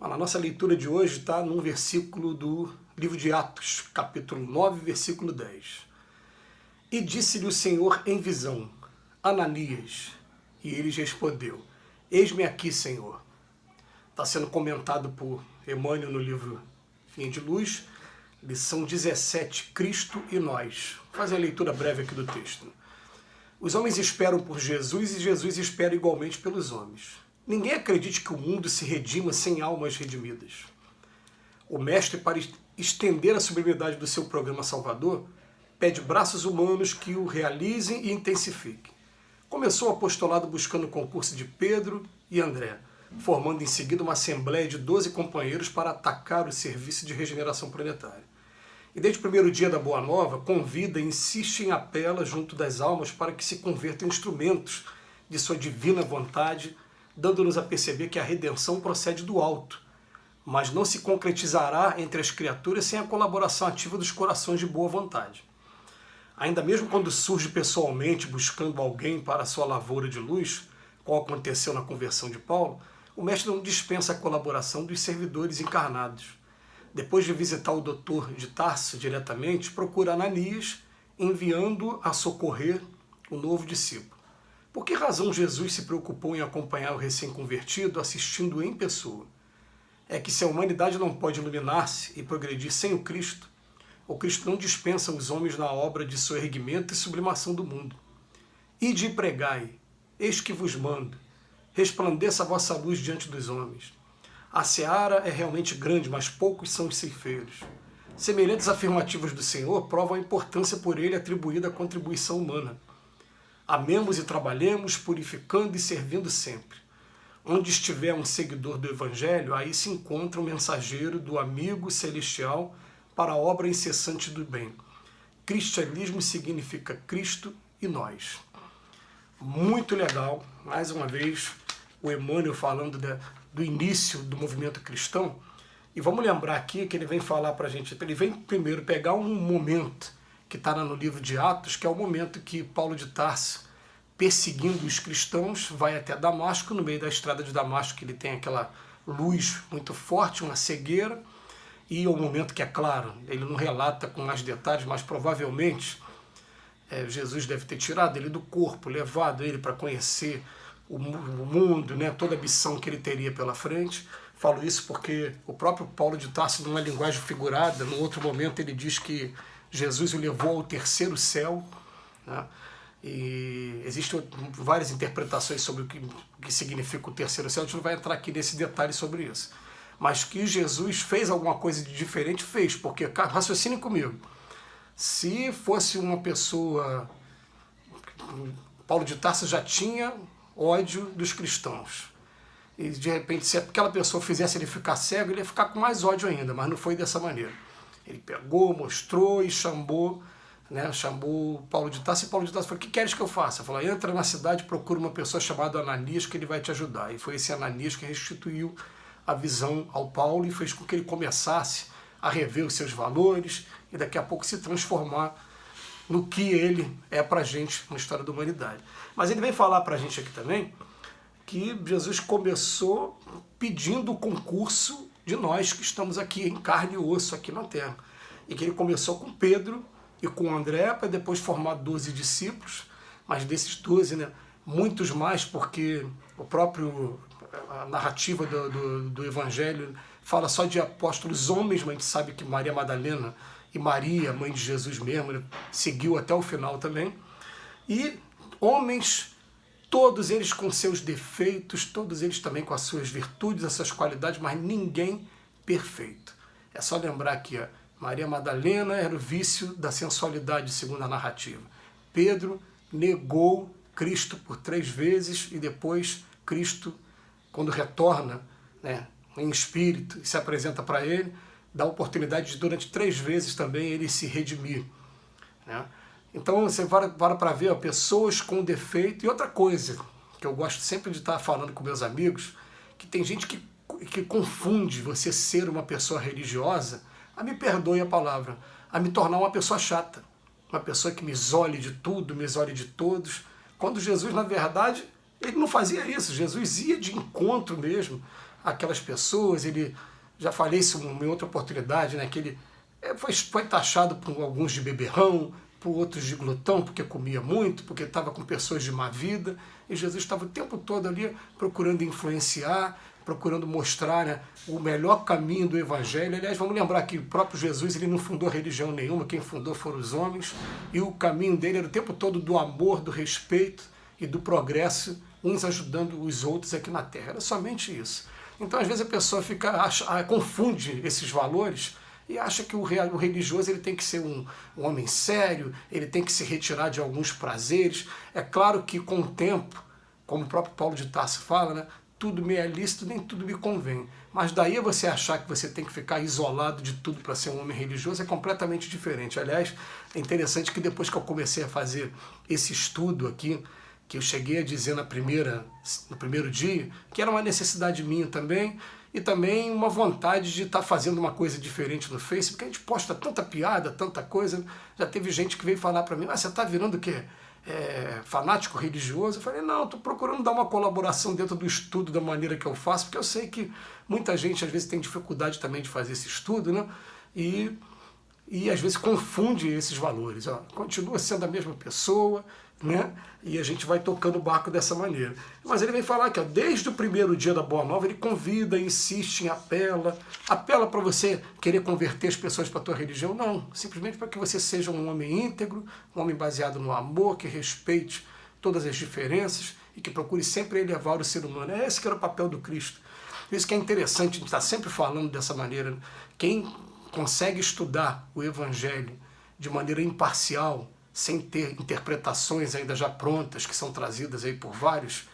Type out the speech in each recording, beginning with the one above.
A nossa leitura de hoje está num versículo do livro de Atos, capítulo 9, versículo 10. E disse-lhe o Senhor em visão, Ananias, e ele respondeu, eis-me aqui, Senhor. Está sendo comentado por Emmanuel no livro Fim de Luz, lição 17, Cristo e nós. Vou fazer a leitura breve aqui do texto. Os homens esperam por Jesus e Jesus espera igualmente pelos homens. Ninguém acredite que o mundo se redima sem almas redimidas. O Mestre, para estender a sublimidade do seu programa salvador, pede braços humanos que o realizem e intensifiquem. Começou o apostolado buscando o concurso de Pedro e André, formando em seguida uma assembleia de 12 companheiros para atacar o serviço de regeneração planetária. E desde o primeiro dia da Boa Nova, convida e insiste em apela junto das almas para que se convertam em instrumentos de sua divina vontade, dando-nos a perceber que a redenção procede do alto, mas não se concretizará entre as criaturas sem a colaboração ativa dos corações de boa vontade. Ainda mesmo quando surge pessoalmente buscando alguém para a sua lavoura de luz, como aconteceu na conversão de Paulo, o Mestre não dispensa a colaboração dos servidores encarnados. Depois de visitar o doutor de Tarso diretamente, procura Ananias, enviando-o a socorrer o novo discípulo. Por que razão Jesus se preocupou em acompanhar o recém-convertido, assistindo em pessoa? É que se a humanidade não pode iluminar-se e progredir sem o Cristo não dispensa os homens na obra de seu erguimento e sublimação do mundo. Ide e pregai, eis que vos mando, resplandeça a vossa luz diante dos homens. A seara é realmente grande, mas poucos são os ceifeiros. Semelhantes afirmativas do Senhor provam a importância por ele atribuída à contribuição humana. Amemos e trabalhemos, purificando e servindo sempre. Onde estiver um seguidor do Evangelho, aí se encontra um mensageiro do amigo celestial para a obra incessante do bem. Cristianismo significa Cristo e nós. Muito legal, mais uma vez, o Emmanuel falando do início do movimento cristão. E vamos lembrar aqui que ele vem falar para a gente, ele vem primeiro pegar um momento que está no livro de Atos, que é o momento que Paulo de Tarso, perseguindo os cristãos, vai até Damasco, no meio da estrada de Damasco, que ele tem aquela luz muito forte, uma cegueira, e o momento que é claro, ele não relata com mais detalhes, mas provavelmente Jesus deve ter tirado ele do corpo, levado ele para conhecer o mundo, né, toda a missão que ele teria pela frente. Falo isso porque o próprio Paulo de Tarso, numa linguagem figurada, num outro momento ele diz que Jesus o levou ao terceiro céu, né? E existem várias interpretações sobre o que significa o terceiro céu, a gente não vai entrar aqui nesse detalhe sobre isso. Mas que Jesus fez alguma coisa de diferente, fez, porque, raciocine comigo, se fosse uma pessoa, Paulo de Tarso já tinha ódio dos cristãos, e de repente se aquela pessoa fizesse ele ficar cego, ele ia ficar com mais ódio ainda, mas não foi dessa maneira. Ele pegou, mostrou e chamou Paulo de Tarso, e Paulo de Tarso falou, o que queres que eu faça? Falou, entra na cidade, procura uma pessoa chamada Ananias, que ele vai te ajudar. E foi esse Ananias que restituiu a visão ao Paulo e fez com que ele começasse a rever os seus valores e daqui a pouco se transformar no que ele é para a gente na história da humanidade. Mas ele vem falar para a gente aqui também que Jesus começou pedindo o concurso de nós que estamos aqui em carne e osso aqui na Terra. E que ele começou com Pedro e com André, para depois formar 12 discípulos, mas desses 12, né, muitos mais, porque a narrativa do Evangelho fala só de apóstolos homens, mas a gente sabe que Maria Madalena e Maria, mãe de Jesus mesmo, né, seguiu até o final também, e homens, todos eles com seus defeitos, todos eles também com as suas virtudes, as suas qualidades, mas ninguém perfeito. É só lembrar aqui, ó, Maria Madalena era o vício da sensualidade, segundo a narrativa. Pedro negou Cristo por 3 vezes e depois Cristo, quando retorna, né, em espírito e se apresenta para ele, dá a oportunidade de durante 3 vezes também ele se redimir, né? Então você para ver, ó, pessoas com defeito. E outra coisa que eu gosto sempre de estar falando com meus amigos, que tem gente que confunde você ser uma pessoa religiosa, me perdoe a palavra, a me tornar uma pessoa chata, uma pessoa que me isole de tudo, me isole de todos, quando Jesus, na verdade, ele não fazia isso. Jesus ia de encontro mesmo aquelas pessoas, ele, já falei isso em outra oportunidade, né, que ele foi taxado por alguns de beberrão, por outros de glutão, porque comia muito, porque estava com pessoas de má vida, e Jesus estava o tempo todo ali procurando influenciar, procurando mostrar, né, o melhor caminho do Evangelho. Aliás, vamos lembrar que o próprio Jesus, ele não fundou religião nenhuma, quem fundou foram os homens, e o caminho dele era o tempo todo do amor, do respeito e do progresso, uns ajudando os outros aqui na Terra. Era somente isso. Então, às vezes, a pessoa confunde esses valores e acha que o religioso ele tem que ser um homem sério, ele tem que se retirar de alguns prazeres. É claro que com o tempo, como o próprio Paulo de Tarso fala, né, tudo me é lícito, nem tudo me convém. Mas daí você achar que você tem que ficar isolado de tudo para ser um homem religioso é completamente diferente. Aliás, é interessante que depois que eu comecei a fazer esse estudo aqui, que eu cheguei a dizer no primeiro dia, que era uma necessidade minha também, e também uma vontade de estar fazendo uma coisa diferente no Facebook, porque a gente posta tanta piada, tanta coisa. Já teve gente que veio falar para mim, você está virando o quê? Fanático religioso? Eu falei, não, estou procurando dar uma colaboração dentro do estudo da maneira que eu faço, porque eu sei que muita gente às vezes tem dificuldade também de fazer esse estudo, né? E às vezes confunde esses valores. Ó, continua sendo a mesma pessoa, né? E a gente vai tocando o barco dessa maneira. Mas ele vem falar que ó, desde o primeiro dia da Boa Nova, ele convida, insiste, apela para você querer converter as pessoas para a tua religião. Não, simplesmente para que você seja um homem íntegro, um homem baseado no amor, que respeite todas as diferenças e que procure sempre elevar o ser humano. É esse que era o papel do Cristo. Isso que é interessante, a gente está sempre falando dessa maneira. Quem consegue estudar o Evangelho de maneira imparcial, sem ter interpretações ainda já prontas, que são trazidas aí por vários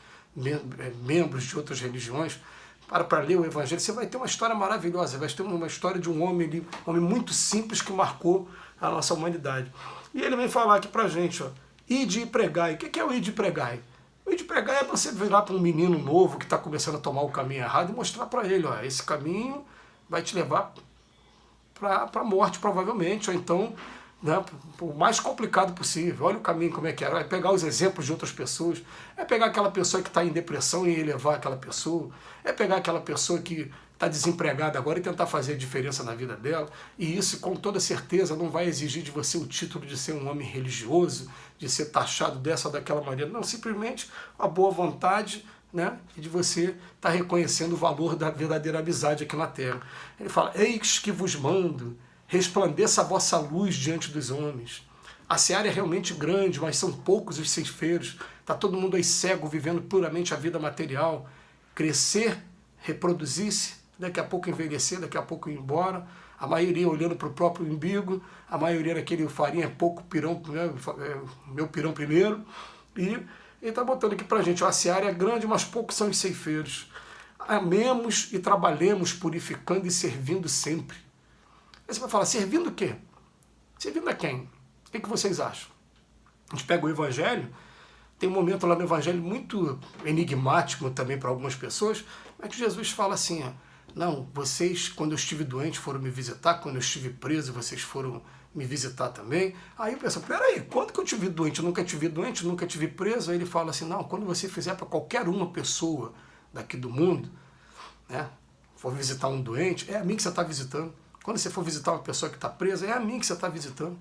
membros de outras religiões, para ler o Evangelho, você vai ter uma história maravilhosa, vai ter uma história de um homem muito simples que marcou a nossa humanidade. E ele vem falar aqui pra gente, ó, ide e pregai. O que é o ide e pregai? O ide e pregai é você virar para um menino novo que está começando a tomar o caminho errado e mostrar para ele, ó, esse caminho vai te levar para a morte, provavelmente, ou então, né, o mais complicado possível. Olha o caminho como é que é pegar os exemplos de outras pessoas, é pegar aquela pessoa que está em depressão e elevar aquela pessoa, é pegar aquela pessoa que está desempregada agora e tentar fazer a diferença na vida dela. E isso, com toda certeza, não vai exigir de você o título de ser um homem religioso, de ser taxado dessa ou daquela maneira. Não, simplesmente a boa vontade, né, de você estar reconhecendo o valor da verdadeira amizade aqui na Terra. Ele fala, eis que vos mando, resplandeça a vossa luz diante dos homens. A seara é realmente grande, mas são poucos os ceifeiros. Está todo mundo aí cego, vivendo puramente a vida material. Crescer, reproduzir-se, daqui a pouco envelhecer, daqui a pouco ir embora. A maioria olhando para o próprio umbigo, a maioria naquele farinha, pouco pirão, né, meu pirão primeiro. E ele está botando aqui para a gente, a seara é grande, mas poucos são os ceifeiros. Amemos e trabalhemos purificando e servindo sempre. Aí você vai falar, servindo o quê? Servindo a quem? O que vocês acham? A gente pega o Evangelho, tem um momento lá no Evangelho muito enigmático também para algumas pessoas, mas que Jesus fala assim, ó, não, vocês, quando eu estive doente, foram me visitar, quando eu estive preso, vocês foram me visitar também. Aí eu penso, peraí, quando que eu tive doente? Eu nunca tive doente, nunca tive preso. Aí ele fala assim, não, quando você fizer para qualquer uma pessoa daqui do mundo, né, for visitar um doente, é a mim que você está visitando. Quando você for visitar uma pessoa que está presa, é a mim que você está visitando.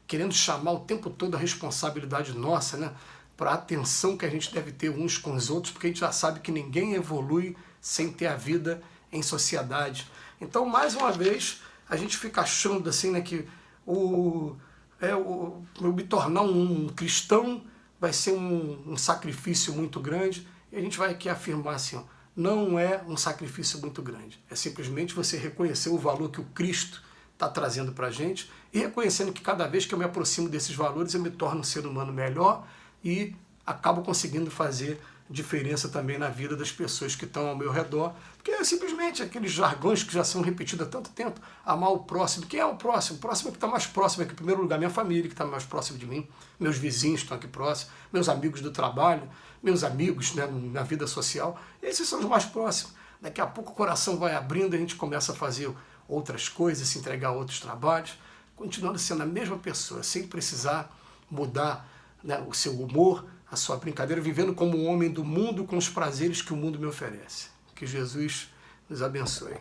Querendo chamar o tempo todo a responsabilidade nossa, né, para a atenção que a gente deve ter uns com os outros, porque a gente já sabe que ninguém evolui sem ter a vida em sociedade. Então, mais uma vez, a gente fica achando assim, né, que me tornar um cristão vai ser um sacrifício muito grande, e a gente vai aqui afirmar assim, ó, não é um sacrifício muito grande, é simplesmente você reconhecer o valor que o Cristo está trazendo para a gente e reconhecendo que cada vez que eu me aproximo desses valores eu me torno um ser humano melhor e acabo conseguindo fazer diferença também na vida das pessoas que estão ao meu redor, porque é simplesmente aqueles jargões que já são repetidos há tanto tempo, amar o próximo. Quem é o próximo? O próximo é que está mais próximo aqui, em primeiro lugar, minha família que está mais próximo de mim, meus vizinhos estão aqui próximos, meus amigos do trabalho, meus amigos, né, na vida social, esses são os mais próximos. Daqui a pouco o coração vai abrindo e a gente começa a fazer outras coisas, se entregar a outros trabalhos, continuando sendo a mesma pessoa, sem precisar mudar, né, o seu humor, a sua brincadeira, vivendo como um homem do mundo com os prazeres que o mundo me oferece. Que Jesus Nos abençoe.